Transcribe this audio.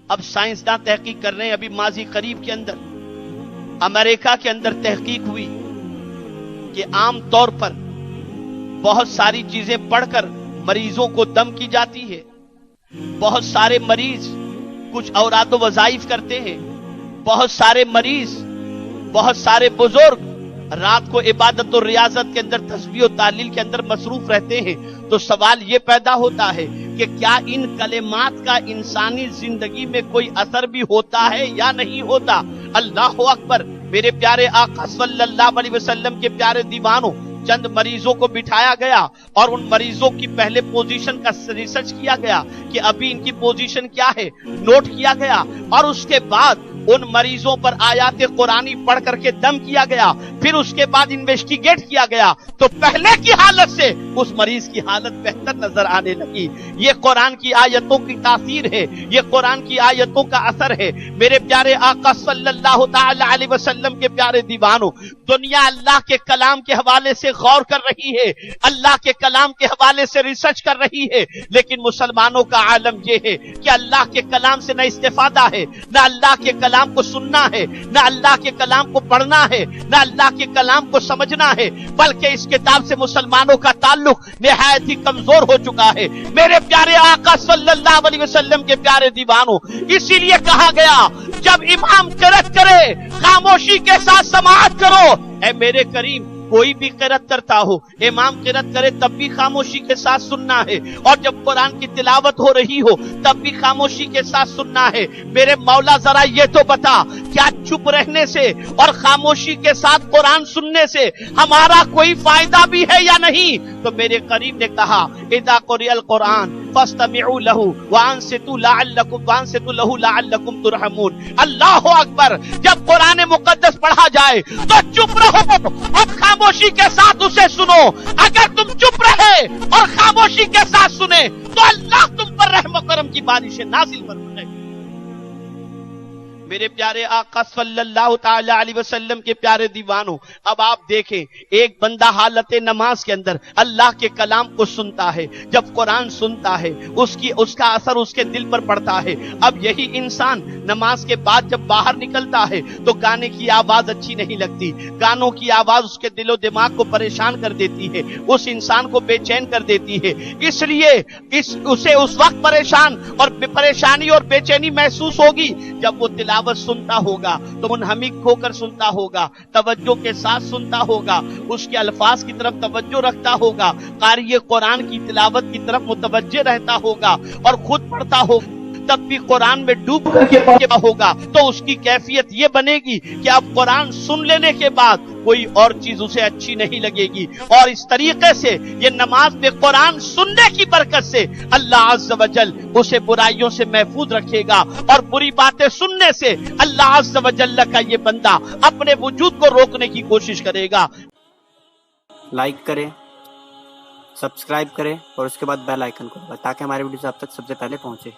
اب سائنسداں تحقیق کر رہے ہیں، ابھی ماضی قریب کے اندر امریکہ کے اندر تحقیق ہوئی کہ عام طور پر بہت ساری چیزیں پڑھ کر مریضوں کو دم کی جاتی ہے. بہت سارے مریض کچھ اوراد و وظائف کرتے ہیں، بہت سارے مریض، بہت سارے بزرگ رات کو عبادت و ریاضت کے اندر، تسبیح و تحلیل کے اندر مصروف رہتے ہیں. تو سوال یہ پیدا ہوتا ہے کہ کیا ان کلمات کا انسانی زندگی میں کوئی اثر بھی ہوتا ہے یا نہیں ہوتا؟ اللہ اکبر. میرے پیارے آقا صلی اللہ علیہ وسلم کے پیارے دیوانوں، چند مریضوں کو بٹھایا گیا اور ان مریضوں کی پہلے پوزیشن کا ریسرچ کیا گیا کہ ابھی ان کی پوزیشن کیا ہے، نوٹ کیا گیا، اور اس کے بعد ان مریضوں پر آیات قرآنی پڑھ کر کے دم کیا گیا. پھر اس کے بعد انویسٹیگیٹ کیا گیا تو پہلے کی حالت سے اس مریض کی حالت بہتر نظر آنے لگی. یہ قرآن کی آیتوں کی تاثیر ہے، یہ قرآن کی آیتوں کا اثر ہے. میرے پیارے آقا صلی اللہ تعالی علیہ وسلم کے پیارے دیوانوں، دنیا اللہ کے کلام کے حوالے سے غور کر رہی ہے، اللہ کے کلام کے حوالے سے ریسرچ کر رہی ہے، لیکن مسلمانوں کا عالم یہ ہے کہ اللہ کے کلام سے نہ استفادہ ہے، نہ اللہ کے کلام کو سننا ہے، نہ اللہ کے کلام کو پڑھنا ہے، نہ اللہ کے کلام کو سمجھنا ہے، بلکہ اس کتاب سے مسلمانوں کا تعلق نہایت ہی کمزور ہو چکا ہے. میرے پیارے آقا صلی اللہ علیہ وسلم کے پیارے دیوانوں، اسی لیے کہا گیا جب امام قرأت کرے خاموشی کے ساتھ سماعت کرو. اے میرے کریم، کوئی بھی قرأت کرتا ہو، امام قرأت کرے تب بھی خاموشی کے ساتھ سننا ہے، اور جب قرآن کی تلاوت ہو رہی ہو تب بھی خاموشی کے ساتھ سننا ہے. میرے مولا ذرا یہ تو بتا، کیا چپ رہنے سے اور خاموشی کے ساتھ قرآن سننے سے ہمارا کوئی فائدہ بھی ہے یا نہیں؟ تو میرے قریب نے کہا اذا قرئ القرآن فاستمعوا له وانصتوا له لعلكم ترحمون. اللہ اکبر. جب قرآن مقدس پڑھا جائے تو چپ رہو اور خاموشی کے ساتھ اسے سنو. اگر تم چپ رہے اور خاموشی کے ساتھ سنے تو اللہ تم پر رحم و کرم کی بارشیں نازل فرمائے. میرے پیارے آقا صلی اللہ تعالی علیہ وسلم کے پیارے دیوانوں، اب آپ دیکھیں، ایک بندہ حالت نماز کے اندر اللہ کے کلام کو سنتا ہے، جب قرآن سنتا ہے اس کا اثر اس کے دل پر پڑتا ہے. اب یہی انسان نماز کے بعد جب باہر نکلتا ہے تو گانے کی آواز اچھی نہیں لگتی، گانوں کی آواز اس کے دل و دماغ کو پریشان کر دیتی ہے، اس انسان کو بے چین کر دیتی ہے. اس لیے اسے اس وقت پریشانی اور بے چینی محسوس ہوگی جب وہ تلاوت سنتا ہوگا تو منہمک ہو کر سنتا ہوگا، توجہ کے ساتھ سنتا ہوگا، اس کے الفاظ کی طرف توجہ رکھتا ہوگا، قاری قرآن کی تلاوت کی طرف متوجہ رہتا ہوگا اور خود پڑھتا ہوگا، تب بھی قرآن میں ڈوب کر کے پڑھا ہوگا. تو اس کی کیفیت یہ بنے گی کہ اب قرآن سن لینے کے بعد کوئی اور چیز اسے اچھی نہیں لگے گی. اور اس طریقے سے یہ نماز میں قرآن سننے کی برکت سے اللہ عز و جل اسے برائیوں سے محفوظ رکھے گا، اور بری باتیں سننے سے اللہ عز و جل کا یہ بندہ اپنے وجود کو روکنے کی کوشش کرے گا. لائک کریں، سبسکرائب کریں اور اس کے بعد بیل آئیکن کو دبائیں تاکہ ہمارے ویڈیوز آپ تک سب سے پہلے پہنچے.